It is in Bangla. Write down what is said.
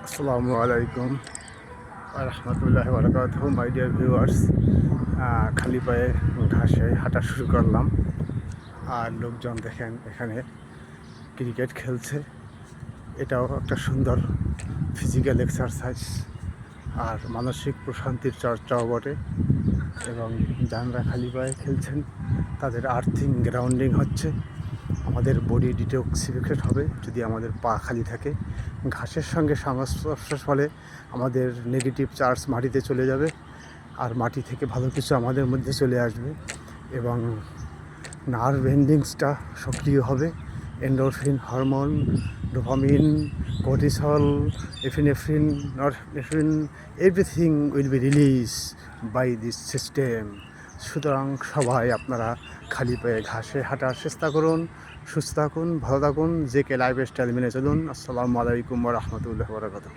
আসসালামু আলাইকুম রহমতুল্লাহ বারাকাতুহ। মাই ডিয়ার ভিউয়ার্স, খালি পায়ে ঘাসে হাঁটা শুরু করলাম। আর লোকজন দেখেন এখানে ক্রিকেট খেলছে। এটাও একটা সুন্দর ফিজিক্যাল এক্সারসাইজ আর মানসিক প্রশান্তির চর্চাও বটে। এবং যারা খালি পায়ে খেলছেন তাদের আর্থিং গ্রাউন্ডিং হচ্ছে। আমাদের বডি ডিটক্সিফিকেট হবে যদি আমাদের পা খালি থাকে। ঘাসের সঙ্গে সংস্পর্শের ফলে আমাদের নেগেটিভ চার্জ মাটিতে চলে যাবে, আর মাটি থেকে ভালো কিছু আমাদের মধ্যে চলে আসবে এবং নার্ভ এন্ডিংসটা সক্রিয় হবে। Endorphin hormone, dopamine, cortisol, epinephrine, norepinephrine, everything will be release by this system. সুতরাং সবাই আপনারা খালি পায়ে ঘাসে হাঁটার চেষ্টা করুন। সুস্থ থাকুন, ভালো থাকুন, যে কে লাইফ স্টাইল মেনে চলুন। আসসালামু আলাইকুম ওয়া রাহমাতুল্লাহি ওয়া বারাকাতুহু।